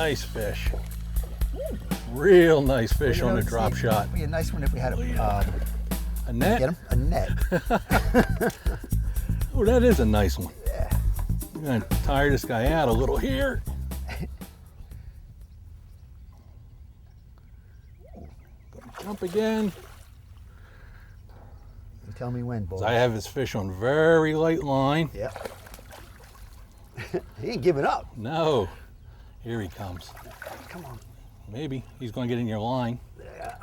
Nice fish. Real nice fish on the drop shot. It'd be a nice one if we had A net? get him a net. Oh, that is a nice one. Yeah. I'm gonna tire this guy out a little here. Jump again. You tell me when, boy. I have his fish on very light line. Yeah. He ain't giving up. No. Here he comes. Come on. Maybe he's gonna get in your line. Yeah.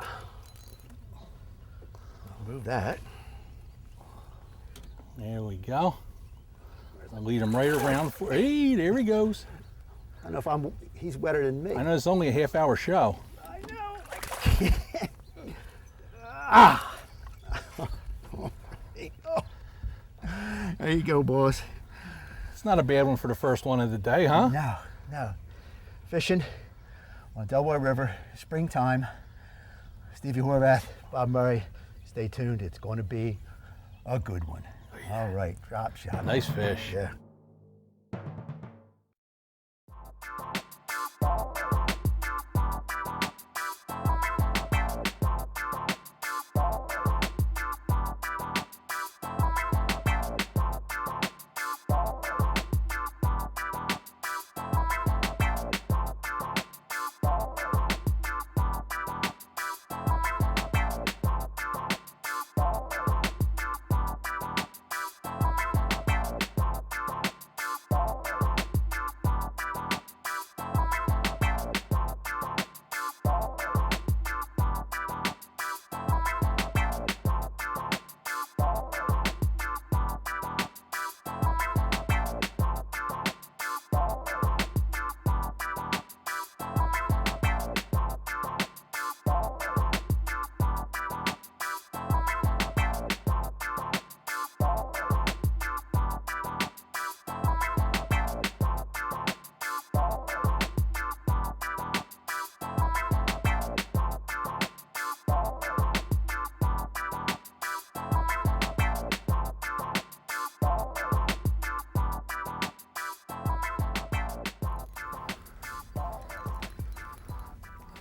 I'll move that. There we go. I'll lead him right around. Hey, there he goes. I don't know if he's wetter than me. I know it's only a half-hour show. I know. Ah! There you go, boys. It's not a bad one for the first one of the day, huh? No, no. Fishing on Delaware River, springtime. Stevie Horvath, Bob Murray. Stay tuned. It's going to be a good one. All right, drop shot. Nice fish. Yeah.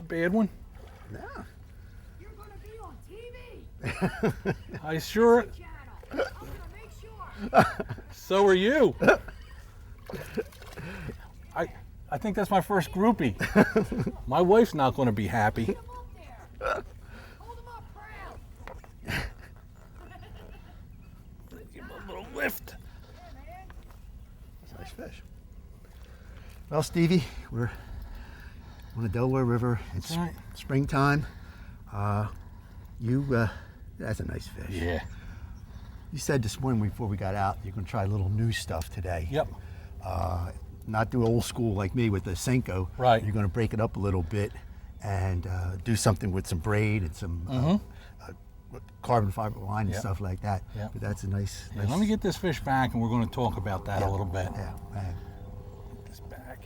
Bad one? No. You're going to be on TV. I sure. Channel. I'm going to make sure. So are you. I think that's my first groupie. My wife's not going to be happy. Get him up there. Hold him up proud. Give him a little lift. Yeah, man. Nice fish. Well, Stevie, we're on the Delaware River. It's That's right. springtime. That's a nice fish. Yeah. You said this morning before we got out, you're going to try a little new stuff today. Yep. Not do old school like me with the Senko. Right. You're going to break it up a little bit and do something with some braid and some carbon fiber line and Yep. stuff like that. Yep. But that's a nice. Yeah, let me get this fish back and we're going to talk about that a little bit. Yeah. Man. Get this back.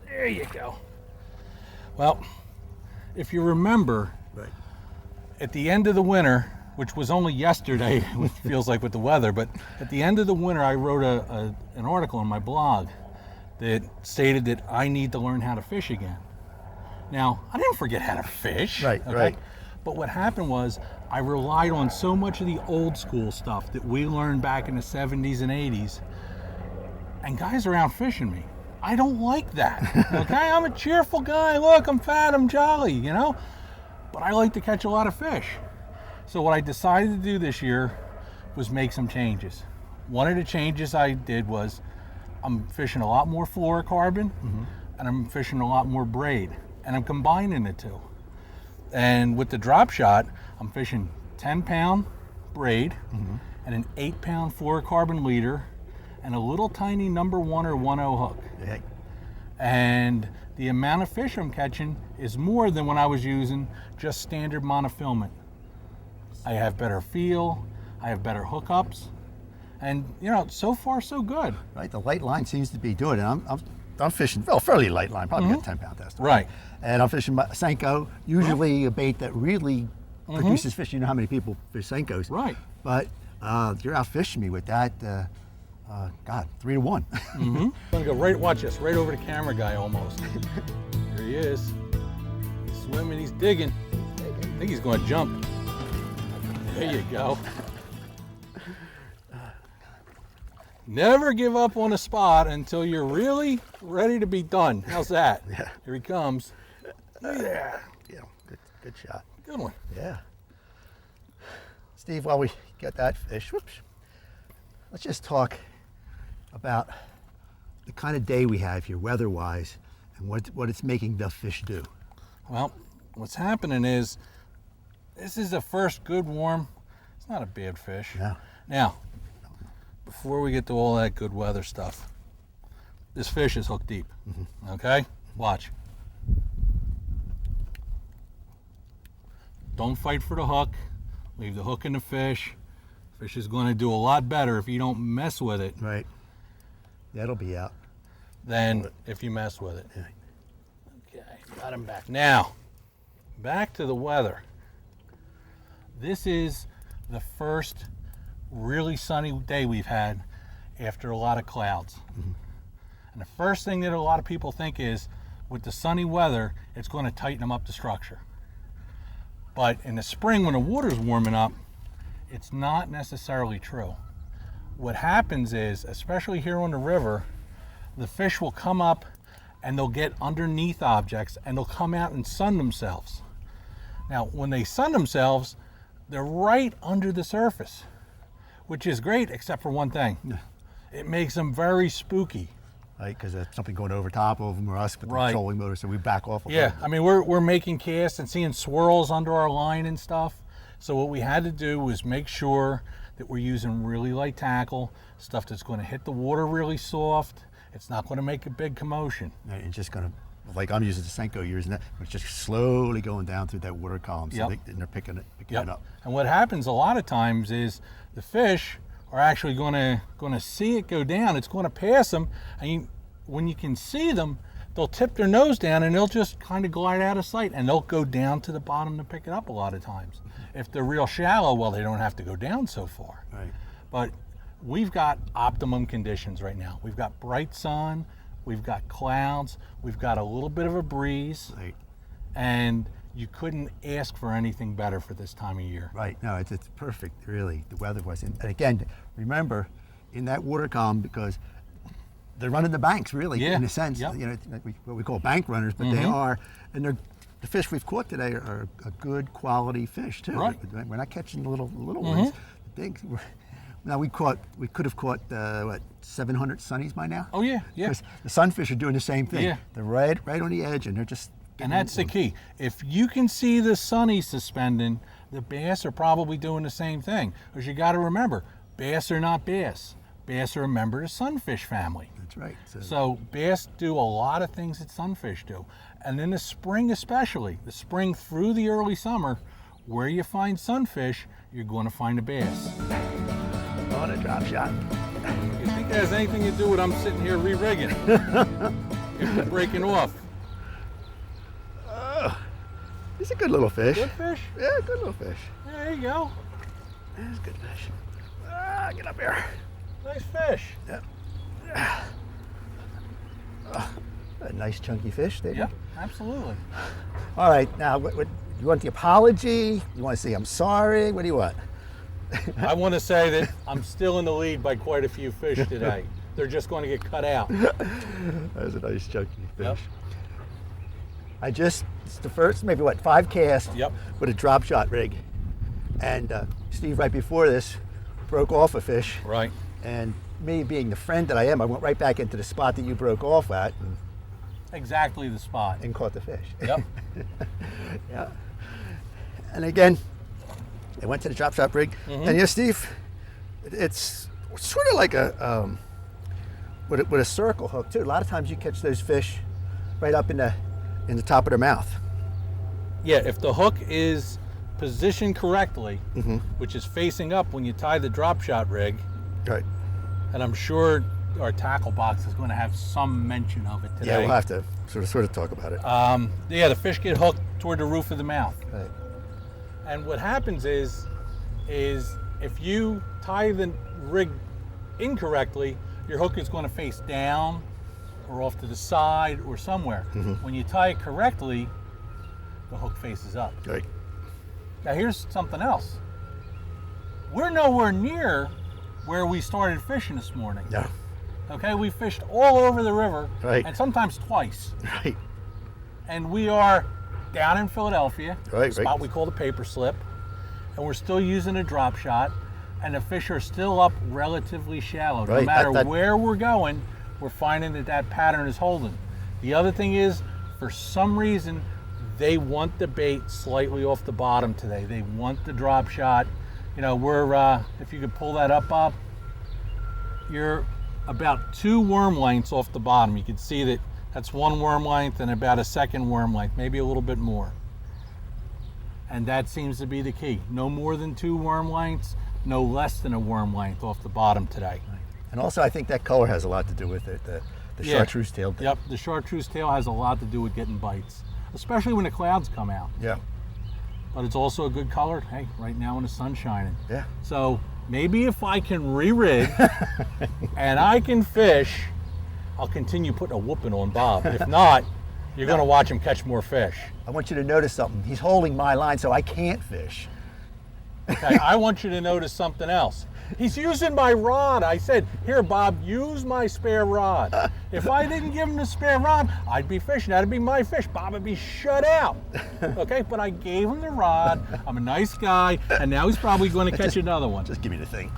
There you go. Well, if you remember, Right. at the end of the winter, which was only yesterday, it feels like with the weather, but at the end of the winter, I wrote an article on my blog that stated that I need to learn how to fish again. Now, I didn't forget how to fish. Right, right. But what happened was I relied on so much of the old school stuff that we learned back in the 70s and 80s, and guys are out fishing me. I don't like that, okay? I'm a cheerful guy. Look, I'm fat, I'm jolly, you know? But I like to catch a lot of fish. So what I decided to do this year was make some changes. One of the changes I did was I'm fishing a lot more fluorocarbon and I'm fishing a lot more braid, and I'm combining the two. And with the drop shot, I'm fishing 10-pound braid and an 8-pound fluorocarbon leader and a little tiny number 1 or 1/0 hook. Yeah. And the amount of fish I'm catching is more than when I was using just standard monofilament. I have better feel, I have better hookups, and you know, so far so good. Right. The light line seems to be doing it. I'm fishing fairly light line, probably got 10-pound test. Right. And I'm fishing my Senko, usually a bait that really produces fish. You know how many people fish Senkos. Right. But you're out fishing me with that. God, 3-1. Mm-hmm. I'm gonna go right, watch this, right over the camera guy almost. There he is. He's swimming, he's digging. I think he's gonna jump. There you go. Never give up on a spot until you're really ready to be done. How's that? Yeah. Here he comes. Yeah. Yeah, good shot. Good one. Yeah. Steve, while we get that fish, whoops, let's just talk about the kind of day we have here weather-wise and what it's making the fish do. Well, what's happening is this is the first good warm. It's not a bad fish. Yeah. Now, before we get to all that good weather stuff, this fish is hooked deep. Mm-hmm. Okay? Watch. Don't fight for the hook. Leave the hook in the fish. Fish is going to do a lot better if you don't mess with it. Right. That'll be out. Than if you mess with it. Yeah. Okay, got him back. Now, back to the weather. This is the first really sunny day we've had after a lot of clouds. Mm-hmm. And the first thing that a lot of people think is, with the sunny weather, it's going to tighten them up the structure. But in the spring, when the water's warming up, it's not necessarily true. What happens is, especially here on the river, the fish will come up and they'll get underneath objects and they'll come out and sun themselves. Now, when they sun themselves, they're right under the surface, which is great except for one thing. Yeah. It makes them very spooky. Right, because there's something going over top of them or us with Right. the trolling motor, so we back off a Yeah, little bit. I mean, we're making casts and seeing swirls under our line and stuff. So what we had to do was make sure that we're using really light tackle, stuff that's going to hit the water really soft. It's not going to make a big commotion. Right, it's just going to, like I'm using the Senko using that, it's just slowly going down through that water column, so Yep. they're picking it Yep. up. And what happens a lot of times is the fish are actually going to see it go down. It's going to pass them, and when you can see them, they'll tip their nose down and they'll just kind of glide out of sight, and they'll go down to the bottom to pick it up a lot of times. If they're real shallow, well, they don't have to go down so far. Right. But we've got optimum conditions right now. We've got bright sun, we've got clouds, we've got a little bit of a breeze, Right. and you couldn't ask for anything better for this time of year. Right. No, it's perfect, really, the weather was. And again, remember, in that water column, because they're running the banks, really, Yeah. in a sense. Yep. You know, like what we call bank runners, but they are, and the fish we've caught today are a good quality fish too. Right. We're not catching the little ones. The big. Now we could have caught 700 sunnies by now. Oh yeah, yeah. 'Cause the sunfish are doing the same thing. Yeah. They're right on the edge, and they're just. And that's the key. If you can see the sunny suspending, the bass are probably doing the same thing. Because you got to remember, bass are not bass. Bass are a member of the sunfish family. That's right. So bass do a lot of things that sunfish do. And in the spring especially, the spring through the early summer, where you find sunfish, you're going to find a bass. On a drop shot. You think it has anything to do with I'm sitting here re-rigging? If you're breaking off. He's a good little fish. Good fish? Yeah, good little fish. There you go. He's a good fish. Get up here. Nice fish. Yeah. A nice chunky fish there. Yep, absolutely. All right, now what you want the apology? You want to say I'm sorry? What do you want? I want to say that I'm still in the lead by quite a few fish today. They're just going to get cut out. That's a nice chunky fish. Yep. It's the first, maybe 5 casts Yep. with a drop shot rig. And Steve, right before this, broke off a fish. Right. And me being the friend that I am, I went right back into the spot that you broke off at Exactly the spot. and caught the fish. Yep. Yeah. And again, I went to the drop shot rig. And Steve, it's sort of like a with a circle hook too. A lot of times you catch those fish right up in the top of their mouth. Yeah, if the hook is positioned correctly, which is facing up when you tie the drop shot rig, Right. and I'm sure our tackle box is going to have some mention of it today. Yeah, we'll have to sort of talk about it. Yeah, the fish get hooked toward the roof of the mouth. Right. And what happens is if you tie the rig incorrectly, your hook is going to face down or off to the side or somewhere. When you tie it correctly, the hook faces up. Right. Now here's something else. We're nowhere near where we started fishing this morning. No. Okay, we fished all over the river, Right. and sometimes twice. Right. And we are down in Philadelphia, Right, a spot right. we call the paper slip, and we're still using a drop shot, and the fish are still up relatively shallow. No Right, matter that- where we're going, we're finding that pattern is holding. The other thing is, for some reason, they want the bait slightly off the bottom today. They want the drop shot. You know, we're, if you could pull that up, Bob, you're about 2 worm lengths off the bottom. You can see that that's 1 worm length and about a second worm length, maybe a little bit more. And that seems to be the key. No more than 2 worm lengths, no less than a worm length off the bottom today. And also, I think that color has a lot to do with it. The Yeah. chartreuse tail. Yep, the chartreuse tail has a lot to do with getting bites, especially when the clouds come out. Yeah. But it's also a good color. Hey, right now when the sun's shining. Yeah. So maybe if I can re-rig and I can fish, I'll continue putting a whooping on Bob. If not, you're going to watch him catch more fish. I want you to notice something. He's holding my line, so I can't fish. Okay, I want you to notice something else. He's using my rod. I said, here, Bob, use my spare rod. If I didn't give him the spare rod, I'd be fishing. That'd be my fish. Bob would be shut out. Okay, but I gave him the rod. I'm a nice guy, and now he's probably going to catch another one. Just give me the thing.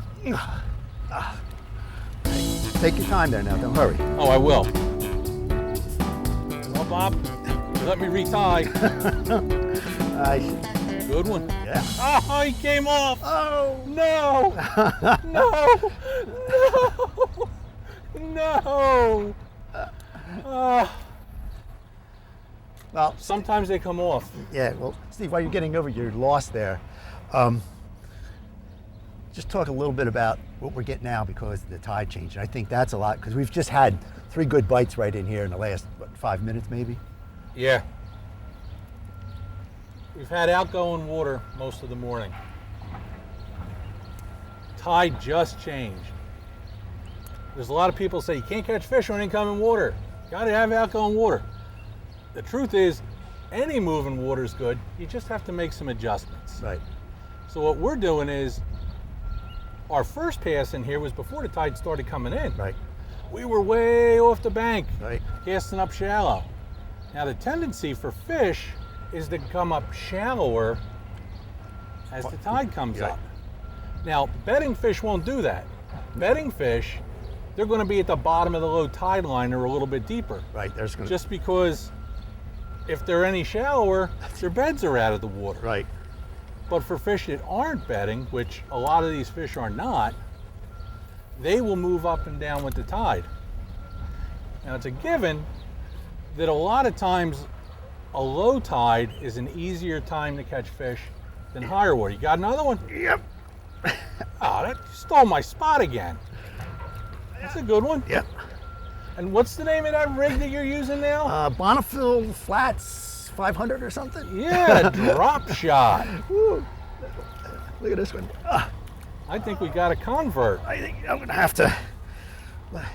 Take your time there now. Don't hurry. Oh, I will. Well, Bob, you let me retie. Good one. Yeah. Oh, he came off. Oh. No. No. Well, Sometimes they come off. yeah. Well, Steve, while you're getting over your loss there, just talk a little bit about what we're getting now because of the tide change. And I think that's a lot because we've just had 3 good bites right in here in the last 5 minutes, maybe. Yeah. We've had outgoing water most of the morning. Tide just changed. There's a lot of people say you can't catch fish on incoming water. You gotta have outgoing water. The truth is, any moving water is good. You just have to make some adjustments. Right. So what we're doing is, our first pass in here was before the tide started coming in. Right. We were way off the bank, Right. casting up shallow. Now the tendency for fish is to come up shallower as the tide comes Right. up. Now, bedding fish won't do that. Bedding fish, they're going to be at the bottom of the low tide line or a little bit deeper. Right. There's going to. Just because if they're any shallower, their beds are out of the water. Right. But for fish that aren't bedding, which a lot of these fish are not, they will move up and down with the tide. Now, it's a given that a lot of times a low tide is an easier time to catch fish than higher water. You got another one? Yep. Oh, that stole my spot again. That's a good one. Yep. And what's the name of that rig that you're using now? Bonneville Flats 500 or something. Yeah, drop shot. Woo. Look at this one. I think we got a convert. I think I'm gonna have to let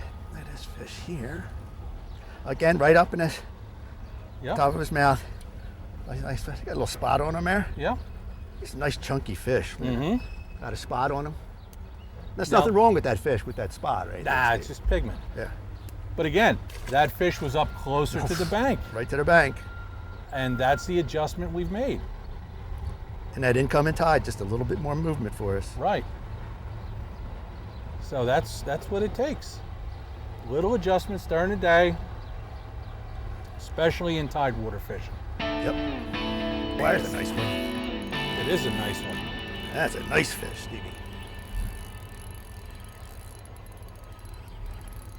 this fish here. Again, right up in the Yep. top of his mouth. Nice, got a little spot on him there. Yeah. He's a nice chunky fish. Mm-hmm. Got a spot on him. There's Now- nothing wrong with that fish with that spot, right? Nah, That's it's just pigment. yeah, But again, that fish was up closer to the bank, right to the bank. and that's the adjustment we've made. And that incoming tide, just a little bit more movement for us. Right. So that's what it takes. Little adjustments during the day, especially in tidewater fishing. Yep. Well, that's a nice one. It is a nice one. That's a nice fish, Stevie.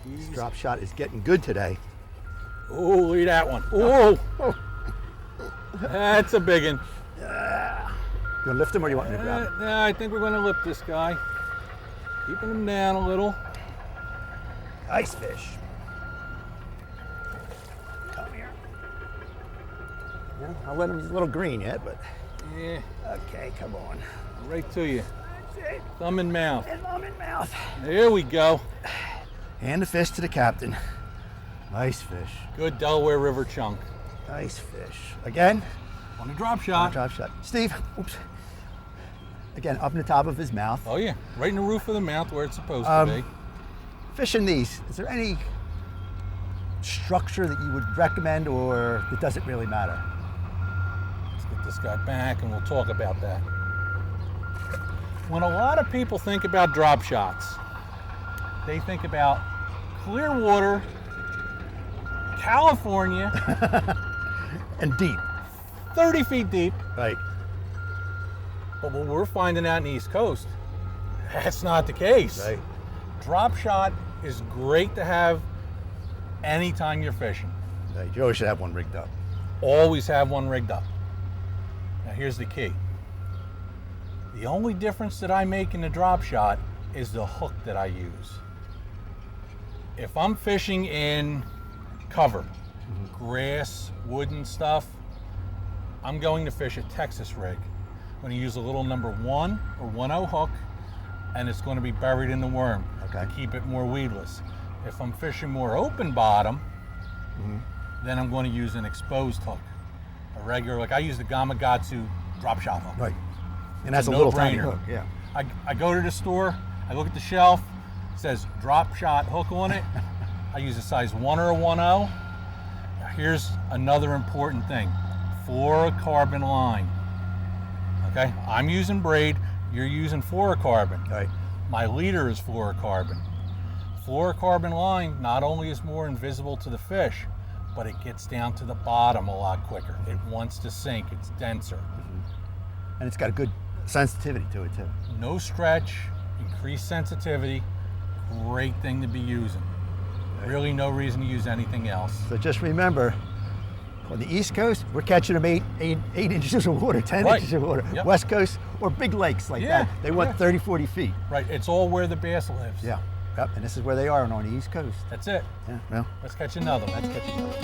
This drop shot is getting good today. Oh, look at that one. Oh, that's a big one. You gonna lift him or you want me to grab him? Yeah, I think we're going to lift this guy. Keeping him down a little. Nice fish. Come here. Yeah, I'll let him, he's a little green yet, but Yeah, okay, come on. right to you. it. Thumb in mouth. And thumb in mouth. There we go. Hand the fish to the captain. Nice fish. Good Delaware River chunk. Nice fish. Again. On a drop shot. Drop shot. Steve, oops. Again, up in the top of his mouth. Oh yeah, right in the roof of the mouth where it's supposed to be. Fishing these, is there any structure that you would recommend, or it doesn't really matter? Let's get this guy back and we'll talk about that. When a lot of people think about drop shots, they think about clear water, California, And deep. 30 feet deep. Right. But what we're finding out in the East Coast, that's not the case. Right. Drop shot is great to have anytime you're fishing. Right. You always should have one rigged up. Always have one rigged up. Now here's the key. The only difference that I make in the drop shot is the hook that I use. If I'm fishing in cover, grass, wooden stuff, I'm going to fish a Texas rig. I'm going to use a little number 1 or 1/0 hook, and it's going to be buried in the worm Okay. to keep it more weedless. If I'm fishing more open bottom, then I'm going to use an exposed hook. A regular, like I use the Gamakatsu drop shot hook. Right. And that's a a little tiny no-brainer. hook. Yeah. I go to the store, I look at the shelf, it says drop shot hook on it. I use a size 1 or a 1/0. Now here's another important thing. Fluorocarbon line. Okay, I'm using braid, you're using fluorocarbon. Right. My leader is fluorocarbon. Fluorocarbon line not only is more invisible to the fish, but it gets down to the bottom a lot quicker. It wants to sink, it's denser. And it's got a good sensitivity to it too. No stretch, increased sensitivity, great thing to be using. Really no reason to use anything else. So just remember, on the East Coast, we're catching them 8 inches of water, 10 Right. inches of water. Yep. West Coast, or big lakes like Yeah, that, they want yeah. 30, 40 feet. Right, it's all where the bass lives. Yeah. Yep. And this is where they are on the East Coast. That's it. Yeah. Well, Let's catch another one. let's catch another.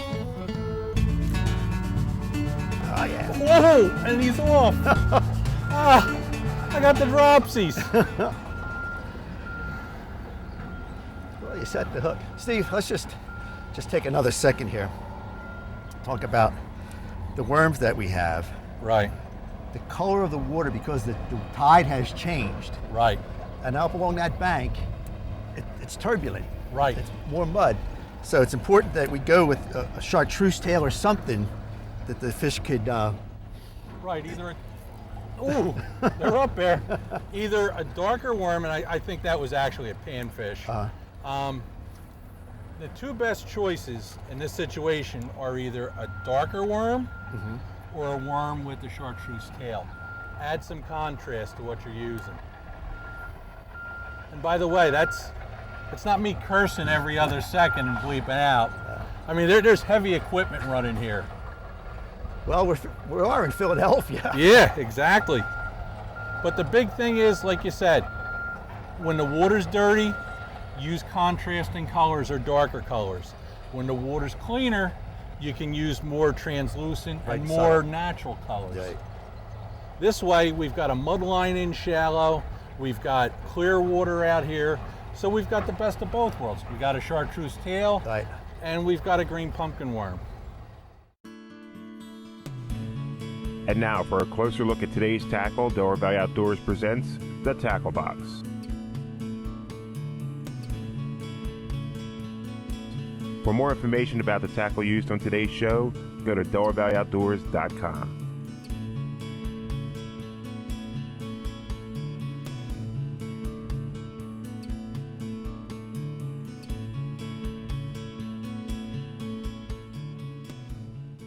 Oh yeah. Whoa, and he's off. Ah, I got the dropsies. Well, you set the hook. Steve, let's just take another second here. Talk about the worms that we have. Right, The color of the water, because the tide has changed. right, And up along that bank, it's turbulent. right. It's more mud. So it's important that we go with a chartreuse tail or something that the fish could, Right, either ooh, they're up there. Either a darker worm, and I think that was actually a panfish. The two best choices in this situation are either a darker worm or a worm with a chartreuse tail. Add some contrast to what you're using. And by the way, it's not me cursing every other second and bleeping out. I mean, there's heavy equipment running here. well, we are in Philadelphia. Yeah, exactly. But the big thing is, like you said, when the water's dirty, use contrasting colors or darker colors. When the water's cleaner, you can use more translucent Right, and more subtle. natural colors. Right. This way, we've got a mud line in shallow, we've got clear water out here, so we've got the best of both worlds. We got a chartreuse tail, Right. and we've got a green pumpkin worm. And now for a closer look at today's tackle, Delaware Valley Outdoors presents the Tackle Box. For more information about the tackle used on today's show, go to DelawareValleyOutdoors.com.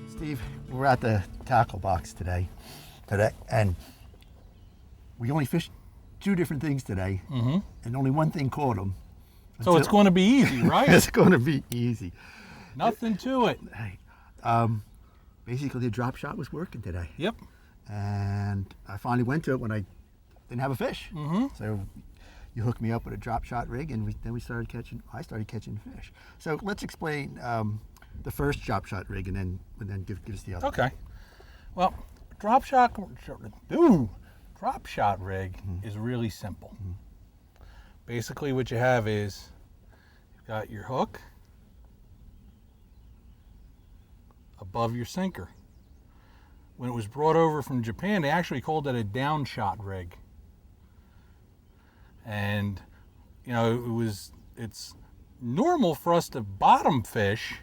Steve, we're at the tackle box today, and we only fished 2 different things today, and only one thing caught them. So it's going to be easy, right? It's going to be easy. Nothing to it. Hey, basically the drop shot was working today, Yep. and I finally went to it when I didn't have a fish. So you hooked me up with a drop shot rig, and I started catching fish. So let's explain the first drop shot rig, and then give us the other. Okay. Well, drop drop shot rig is really simple. Basically what you have is you've got your hook above your sinker. When it was brought over from Japan, they actually called it a down shot rig. And you know, it's normal for us to bottom fish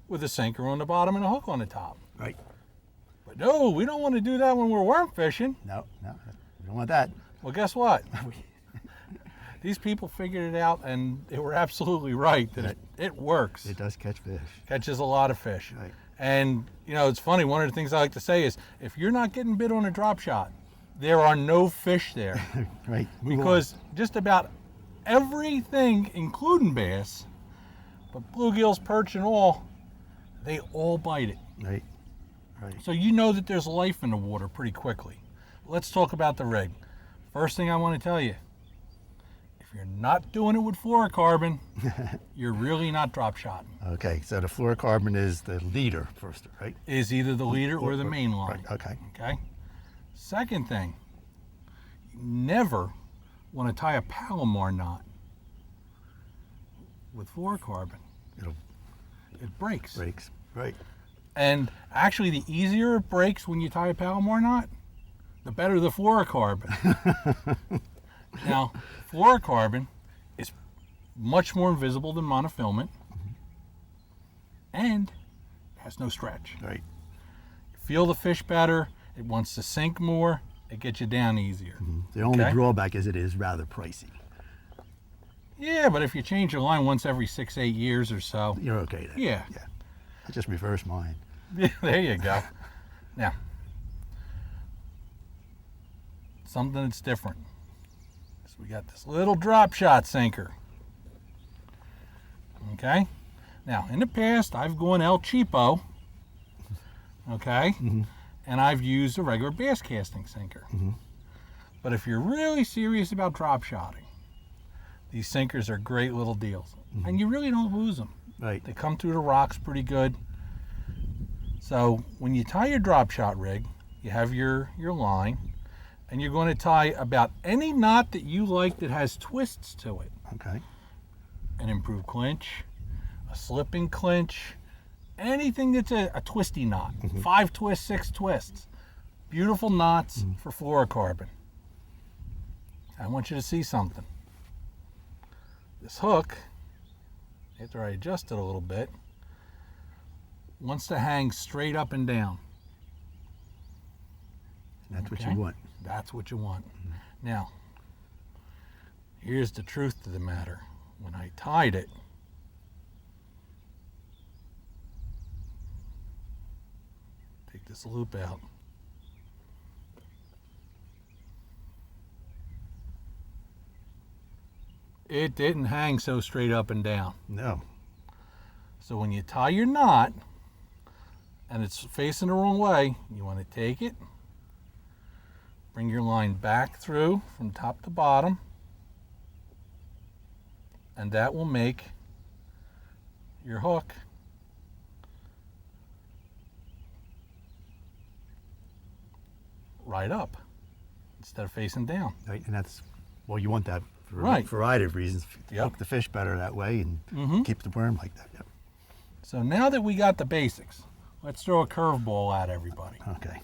with a sinker on the bottom and a hook on the top. Right. But no, we don't want to do that when we're worm fishing. No, we don't want that. Well, guess what? These people figured it out, and they were absolutely right that it works. It does catch fish. Catches a lot of fish. Right. And, you know, it's funny, one of the things I like to say is, if you're not getting bit on a drop shot, there are no fish there. Right. Because just about everything, including bass, but bluegills, perch, and all, they all bite it. Right. Right. So you know that there's life in the water pretty quickly. Let's talk about the rig. First thing I want to tell you, if you're not doing it with fluorocarbon, you're really not drop shotting. Okay, so the fluorocarbon is the leader first, right? Is either the leader or the main line. Right, okay. Okay. Second thing, you never want to tie a Palomar knot with fluorocarbon. It breaks. Breaks, right. And actually, the easier it breaks when you tie a Palomar knot, the better the fluorocarbon. Now, fluorocarbon is much more invisible than monofilament, and has no stretch. Right. You feel the fish better, it wants to sink more, it gets you down easier. The only Okay. drawback is it is rather pricey. Yeah, but if you change your line once every 6-8 years or so, You're okay then. yeah. Yeah. I just reversed mine. There you go. Now, something that's different. So we got this little drop shot sinker. Okay? Now, in the past, I've gone El Cheapo, okay? And I've used a regular bass casting sinker. But if you're really serious about drop shotting, these sinkers are great little deals. And you really don't lose them. Right. They come through the rocks pretty good. So when you tie your drop shot rig, you have your line, and you're going to tie about any knot that you like that has twists to it. Okay. An improved clinch, a slipping clinch, anything that's a twisty knot. 5 twists, 6 twists. Beautiful knots for fluorocarbon. I want you to see something. This hook, after I adjust it a little bit, wants to hang straight up and down. That's what Okay. you want. That's what you want. Now, here's the truth to the matter. When I tied it, take this loop out. It didn't hang so straight up and down. No. So when you tie your knot and it's facing the wrong way, you want to take it, bring your line back through from top to bottom, and that will make your hook right up instead of facing down. Right. And that's, well, you want that for Right. a variety of reasons. Yep. Hook the fish better that way and keep the worm like that. Yep. So now that we got the basics, let's throw a curveball at everybody. Okay.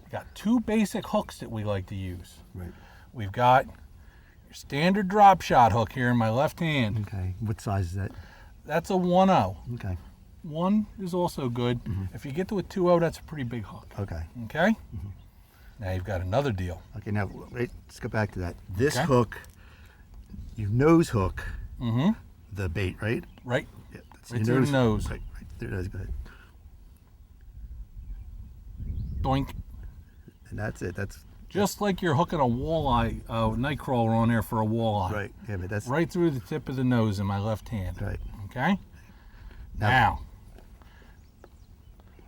We got 2 basic hooks that we like to use. Right. We've got your standard drop shot hook here in my left hand. Okay. What size is that? That's a 1-0. Okay. 1 is also good. If you get to a 2-0, that's a pretty big hook. Okay. Okay? Now you've got another deal. Okay. Now, wait, let's go back to that. This Okay. hook, you nose hook Mm-hmm. the bait, right? Right? Yeah. That's Right your through the nose. Right. Right there. That's good. Doink. And that's it. That's Just like you're hooking a walleye, night crawler on there for a walleye. right. Yeah, but that's Right through the tip of the nose in my left hand. right. Okay? Now,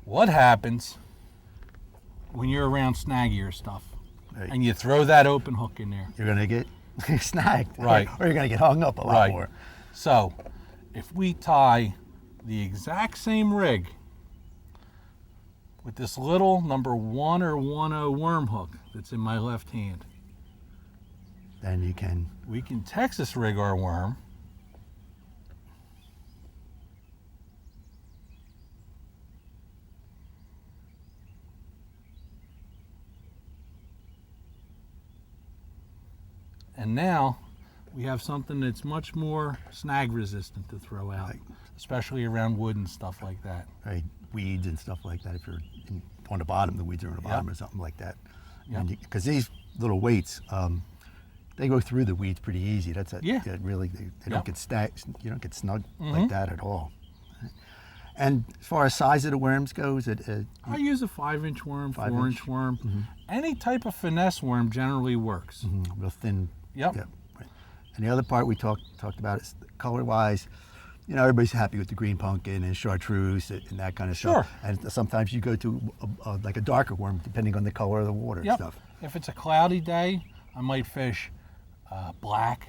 what happens when you're around snaggier stuff Right. and you throw that open hook in there? You're gonna get snagged, Right. Or you're gonna get hung up a lot Right. more. So, if we tie the exact same rig with this little number 1 or 1-0 worm hook that's in my left hand, then you can. We can Texas rig our worm. And now we have something that's much more snag resistant to throw out, Right. especially around wood and stuff like that. Right, weeds and stuff like that. If you're on the bottom, the weeds are on the bottom or something like that. Yep. Because these little weights, they go through the weeds pretty easy. That's a, Yeah. really, they don't Yep. get you don't get snug like that at all. And as far as size of the worms goes, I use a 5-inch worm, 5 4-inch inch. worm. Any type of finesse worm generally works. real thin. Yep. Yeah, right. And the other part we talked about is color-wise. You know, everybody's happy with the green pumpkin and chartreuse and that kind of Sure. stuff. And sometimes you go to like a darker worm, depending on the color of the water and Yep. stuff. If it's a cloudy day, I might fish black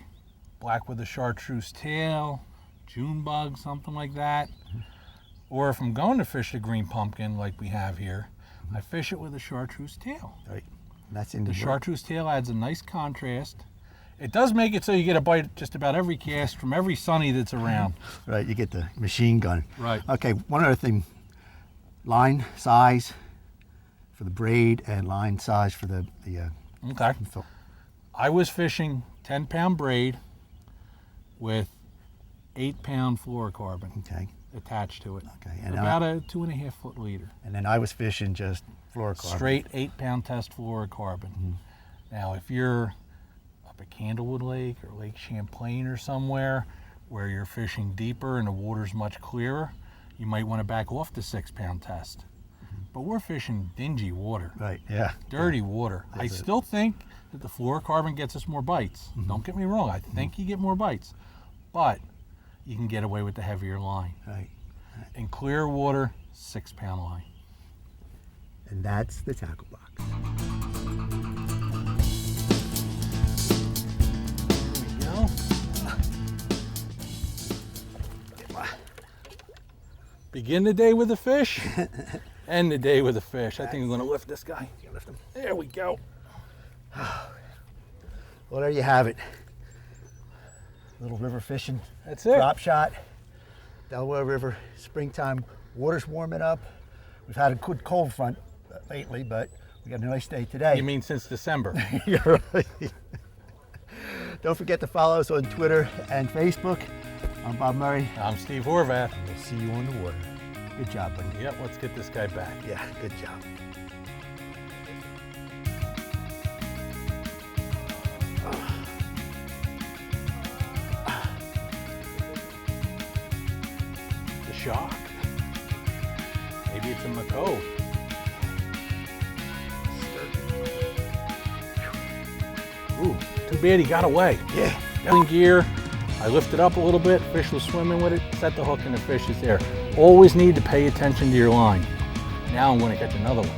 with a chartreuse tail, June bug, something like that. Or if I'm going to fish a green pumpkin like we have here, I fish it with a chartreuse tail. Right. And that's in The the chartreuse tail adds a nice contrast. It does make it so you get a bite just about every cast from every sunny that's around. Right, you get the machine gun. Right. Okay, one other thing, line size for the braid and line size for the Okay. fill. I was fishing 10-pound braid with 8-pound fluorocarbon Okay, attached to it. okay. And About a 2.5-foot leader. and then I was fishing just fluorocarbon. Straight 8-pound test fluorocarbon. Now, if you're up at Candlewood Lake or Lake Champlain or somewhere where you're fishing deeper and the water's much clearer, you might want to back off the 6-pound test. But we're fishing dingy water, Right, yeah. dirty water. I That's it. still think that the fluorocarbon gets us more bites. Don't get me wrong, I think you get more bites, but you can get away with the heavier line. Right. In clear water, 6-pound line. And that's the tackle box. There we go. Begin the day with a fish, end the day with a fish. I think I'm going to lift this guy. Lift them. There we go. Well, there you have it. Little river fishing. That's it. Drop shot. Delaware River, springtime. Water's warming up. We've had a good cold front lately, but we got a nice day today. You mean since December? You're right. Don't forget to follow us on Twitter and Facebook. I'm Bob Murray. I'm Steve Horvath. We'll see you on the water. Good job, buddy. Yep, let's get this guy back. Yeah, good job. The shock. Maybe it's a Maco. Ooh, too bad he got away. Yeah. In gear, I lifted up a little bit, fish was swimming with it, set the hook and the fish is there. Always need to pay attention to your line. Now I'm going to catch another one.